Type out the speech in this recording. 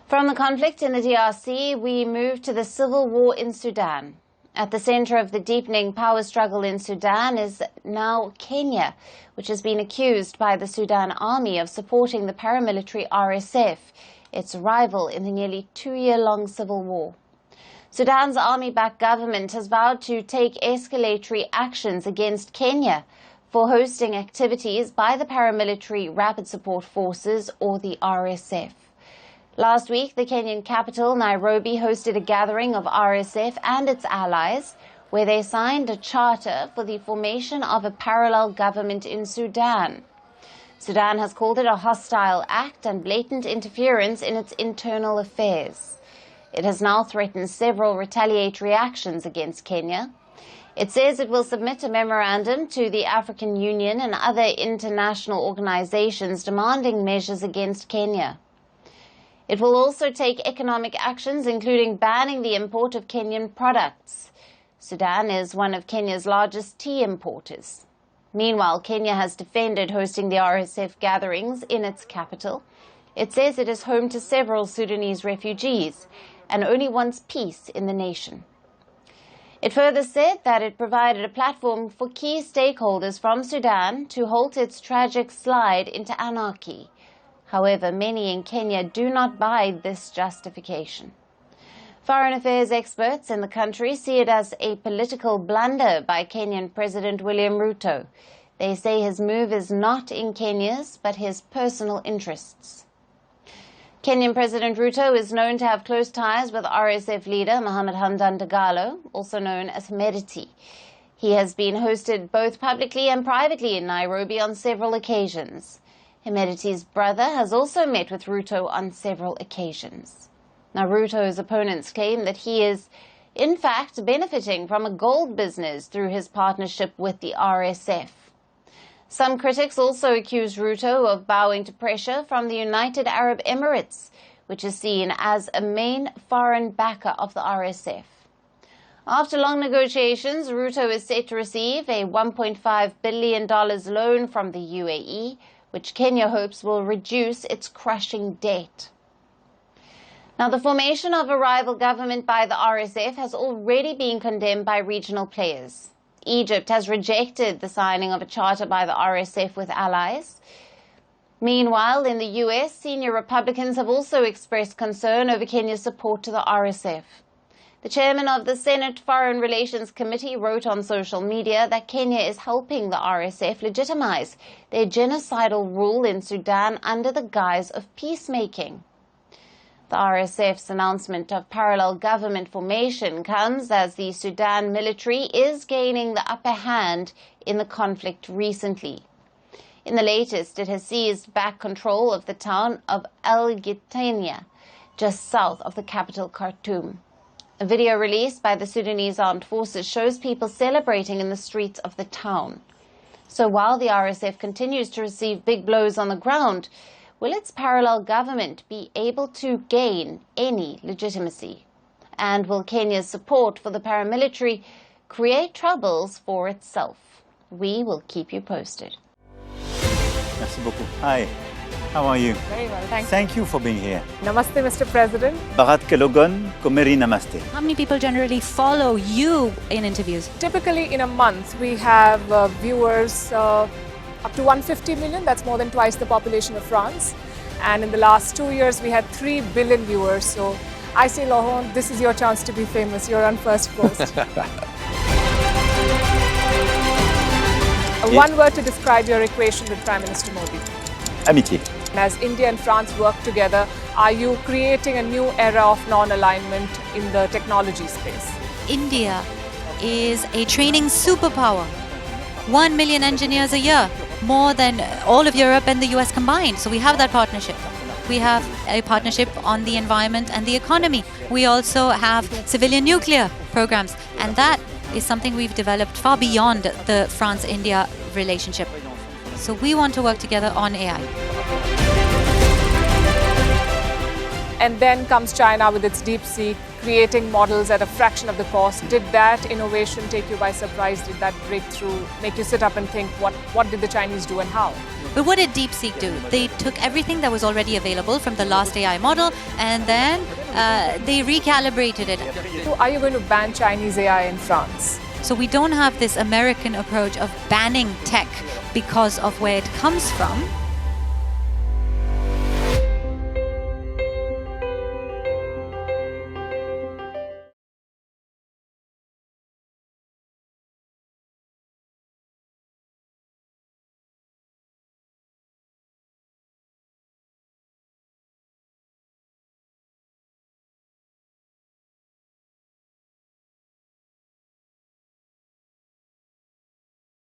From the conflict in the DRC, we move to the civil war in Sudan. At the center of the deepening power struggle in Sudan is now Kenya, which has been accused by the Sudan army of supporting the paramilitary RSF, its rival in the nearly 2-year-long civil war. Sudan's army-backed government has vowed to take escalatory actions against Kenya for hosting activities by the paramilitary Rapid Support Forces, or the RSF. Last week, the Kenyan capital, Nairobi, hosted a gathering of RSF and its allies, where they signed a charter for the formation of a parallel government in Sudan. Sudan has called it a hostile act and blatant interference in its internal affairs. It has now threatened several retaliatory actions against Kenya. It says it will submit a memorandum to the African Union and other international organizations demanding measures against Kenya. It will also take economic actions, including banning the import of Kenyan products. Sudan is one of Kenya's largest tea importers. Meanwhile, Kenya has defended hosting the RSF gatherings in its capital. It says it is home to several Sudanese refugees and only wants peace in the nation. It further said that it provided a platform for key stakeholders from Sudan to halt its tragic slide into anarchy. However, many in Kenya do not buy this justification. Foreign affairs experts in the country see it as a political blunder by Kenyan President William Ruto. They say his move is not in Kenya's, but his personal interests. Kenyan President Ruto is known to have close ties with RSF leader Mohamed Hamdan Dagalo, also known as Hemedti. He has been hosted both publicly and privately in Nairobi on several occasions. Hemedti's brother has also met with Ruto on several occasions. Now, Ruto's opponents claim that he is, in fact, benefiting from a gold business through his partnership with the RSF. Some critics also accuse Ruto of bowing to pressure from the United Arab Emirates, which is seen as a main foreign backer of the RSF. After long negotiations, Ruto is set to receive a $1.5 billion loan from the UAE, which Kenya hopes will reduce its crushing debt. Now, the formation of a rival government by the RSF has already been condemned by regional players. Egypt has rejected the signing of a charter by the RSF with allies. Meanwhile, in the US, senior Republicans have also expressed concern over Kenya's support to the RSF. The chairman of the Senate Foreign Relations Committee wrote on social media that Kenya is helping the RSF legitimize their genocidal rule in Sudan under the guise of peacemaking. The RSF's announcement of parallel government formation comes as the Sudan military is gaining the upper hand in the conflict recently. In the latest, it has seized back control of the town of El-Gitania, just south of the capital Khartoum. A video released by the Sudanese Armed Forces shows people celebrating in the streets of the town. So while the RSF continues to receive big blows on the ground, will its parallel government be able to gain any legitimacy? And will Kenya's support for the paramilitary create troubles for itself? We will keep you posted. Merci beaucoup. Hi. How are you? Very well, thank you. Thank you for being here. Namaste, Mr. President. Bharat Kelogon, Komeri Namaste. How many people generally follow you in interviews? Typically in a month we have viewers up to 150 million, that's more than twice the population of France. And in the last 2 years we had 3 billion viewers. So I say, Laurent, this is your chance to be famous. You're on Firstpost. One word to describe your equation with Prime Minister Modi. Amitié. As India and France work together, are you creating a new era of non-alignment in the technology space? India is a training superpower. 1 million engineers a year, more than all of Europe and the US combined. So we have that partnership. We have a partnership on the environment and the economy. We also have civilian nuclear programs. And that is something we've developed far beyond the France-India relationship. So we want to work together on AI. And then comes China with its DeepSeek, creating models at a fraction of the cost. Did that innovation take you by surprise? Did that breakthrough make you sit up and think, what did the Chinese do and how? But what did DeepSeek do? They took everything that was already available from the last AI model and then they recalibrated it. So are you going to ban Chinese AI in France? So we don't have this American approach of banning tech because of where it comes from.